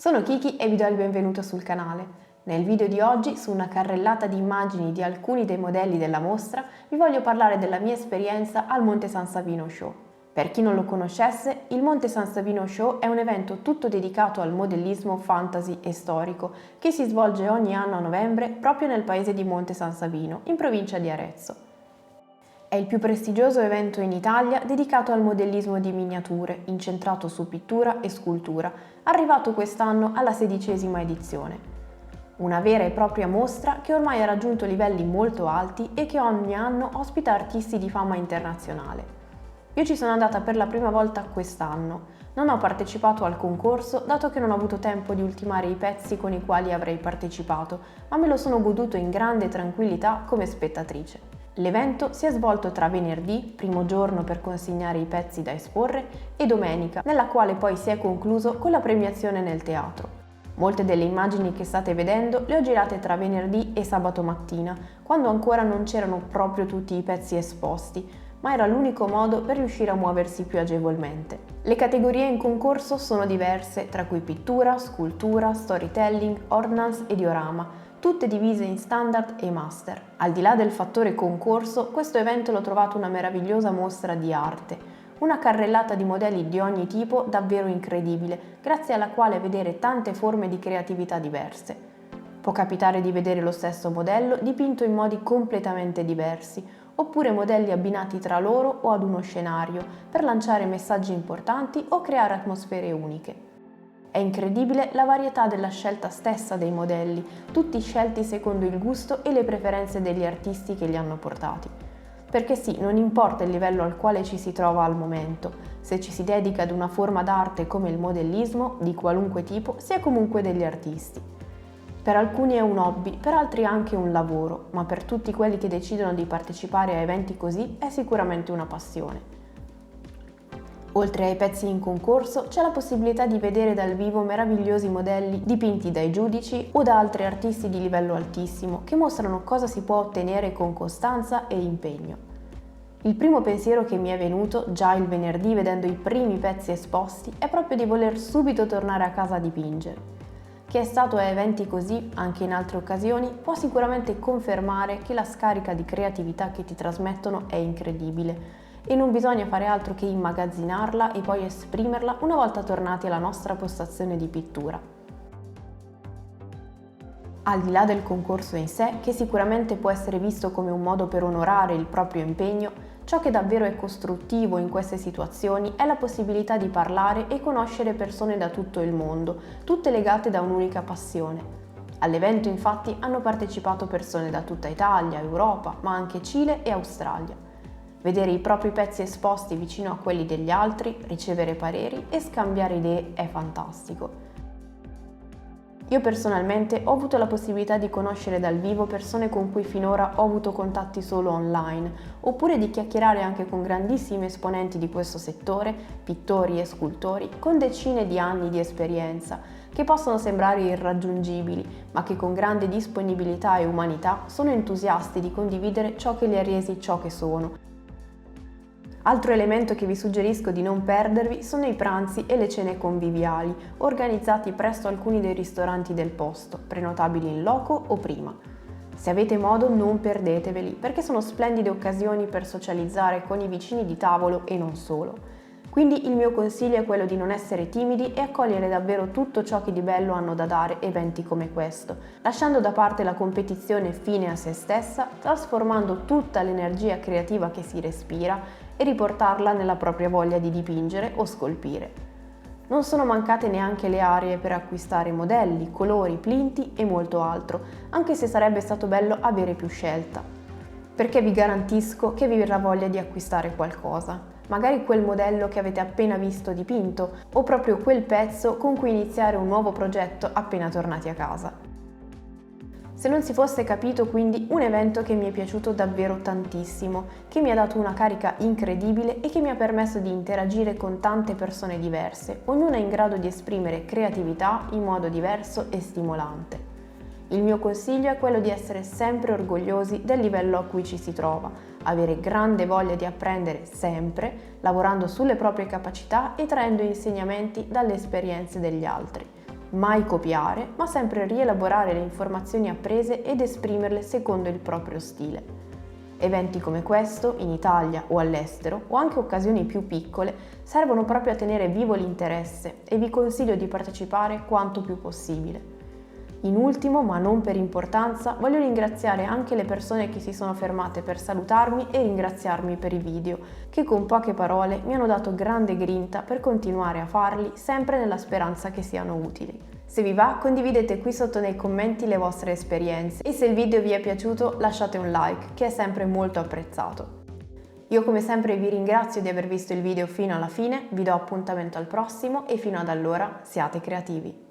Sono Kiki e vi do il benvenuto sul canale. Nel video di oggi, su una carrellata di immagini di alcuni dei modelli della mostra, vi voglio parlare della mia esperienza al Monte San Savino Show. Per chi non lo conoscesse, il Monte San Savino Show è un evento tutto dedicato al modellismo fantasy e storico che si svolge ogni anno a novembre proprio nel paese di Monte San Savino, in provincia di Arezzo. È il più prestigioso evento in Italia dedicato al modellismo di miniature, incentrato su pittura e scultura, arrivato quest'anno alla 16ª edizione. Una vera e propria mostra che ormai ha raggiunto livelli molto alti e che ogni anno ospita artisti di fama internazionale. Io ci sono andata per la prima volta quest'anno. Non ho partecipato al concorso dato che non ho avuto tempo di ultimare i pezzi con i quali avrei partecipato, ma me lo sono goduto in grande tranquillità come spettatrice. L'evento si è svolto tra venerdì, primo giorno per consegnare i pezzi da esporre, e domenica, nella quale poi si è concluso con la premiazione nel teatro. Molte delle immagini che state vedendo le ho girate tra venerdì e sabato mattina, quando ancora non c'erano proprio tutti i pezzi esposti, ma era l'unico modo per riuscire a muoversi più agevolmente. Le categorie in concorso sono diverse, tra cui pittura, scultura, storytelling, ordnance e diorama, tutte divise in standard e master. Al di là del fattore concorso, questo evento l'ho trovato una meravigliosa mostra di arte, una carrellata di modelli di ogni tipo davvero incredibile, grazie alla quale vedere tante forme di creatività diverse. Può capitare di vedere lo stesso modello dipinto in modi completamente diversi, oppure modelli abbinati tra loro o ad uno scenario per lanciare messaggi importanti o creare atmosfere uniche. È incredibile la varietà della scelta stessa dei modelli, tutti scelti secondo il gusto e le preferenze degli artisti che li hanno portati. Perché sì, non importa il livello al quale ci si trova al momento, se ci si dedica ad una forma d'arte come il modellismo, di qualunque tipo, si è comunque degli artisti. Per alcuni è un hobby, per altri anche un lavoro, ma per tutti quelli che decidono di partecipare a eventi così è sicuramente una passione. Oltre ai pezzi in concorso, c'è la possibilità di vedere dal vivo meravigliosi modelli dipinti dai giudici o da altri artisti di livello altissimo che mostrano cosa si può ottenere con costanza e impegno. Il primo pensiero che mi è venuto, già il venerdì vedendo i primi pezzi esposti, è proprio di voler subito tornare a casa a dipingere. Chi è stato a eventi così, anche in altre occasioni, può sicuramente confermare che la scarica di creatività che ti trasmettono è incredibile e non bisogna fare altro che immagazzinarla e poi esprimerla una volta tornati alla nostra postazione di pittura. Al di là del concorso in sé, che sicuramente può essere visto come un modo per onorare il proprio impegno, ciò che davvero è costruttivo in queste situazioni è la possibilità di parlare e conoscere persone da tutto il mondo, tutte legate da un'unica passione. All'evento infatti hanno partecipato persone da tutta Italia, Europa, ma anche Cile e Australia. Vedere i propri pezzi esposti vicino a quelli degli altri, ricevere pareri e scambiare idee è fantastico. Io personalmente ho avuto la possibilità di conoscere dal vivo persone con cui finora ho avuto contatti solo online, oppure di chiacchierare anche con grandissimi esponenti di questo settore, pittori e scultori, con decine di anni di esperienza, che possono sembrare irraggiungibili, ma che con grande disponibilità e umanità sono entusiasti di condividere ciò che li ha resi ciò che sono. Altro elemento che vi suggerisco di non perdervi sono i pranzi e le cene conviviali, organizzati presso alcuni dei ristoranti del posto, prenotabili in loco o prima. Se avete modo non perdeteveli, perché sono splendide occasioni per socializzare con i vicini di tavolo e non solo. Quindi il mio consiglio è quello di non essere timidi e accogliere davvero tutto ciò che di bello hanno da dare eventi come questo, lasciando da parte la competizione fine a se stessa, trasformando tutta l'energia creativa che si respira e riportarla nella propria voglia di dipingere o scolpire. Non sono mancate neanche le aree per acquistare modelli, colori, plinti e molto altro, anche se sarebbe stato bello avere più scelta. Perché vi garantisco che vi verrà voglia di acquistare qualcosa. Magari quel modello che avete appena visto dipinto o proprio quel pezzo con cui iniziare un nuovo progetto appena tornati a casa. Se non si fosse capito, quindi, un evento che mi è piaciuto davvero tantissimo, che mi ha dato una carica incredibile e che mi ha permesso di interagire con tante persone diverse, ognuna in grado di esprimere creatività in modo diverso e stimolante. Il mio consiglio è quello di essere sempre orgogliosi del livello a cui ci si trova, avere grande voglia di apprendere sempre, lavorando sulle proprie capacità e traendo insegnamenti dalle esperienze degli altri. mai copiare, ma sempre rielaborare le informazioni apprese ed esprimerle secondo il proprio stile. Eventi come questo, in Italia o all'estero, o anche occasioni più piccole, servono proprio a tenere vivo l'interesse e vi consiglio di partecipare quanto più possibile. In ultimo, ma non per importanza, voglio ringraziare anche le persone che si sono fermate per salutarmi e ringraziarmi per i video, che con poche parole mi hanno dato grande grinta per continuare a farli, sempre nella speranza che siano utili. Se vi va, condividete qui sotto nei commenti le vostre esperienze e se il video vi è piaciuto lasciate un like, che è sempre molto apprezzato. Io come sempre vi ringrazio di aver visto il video fino alla fine, vi do appuntamento al prossimo e fino ad allora siate creativi.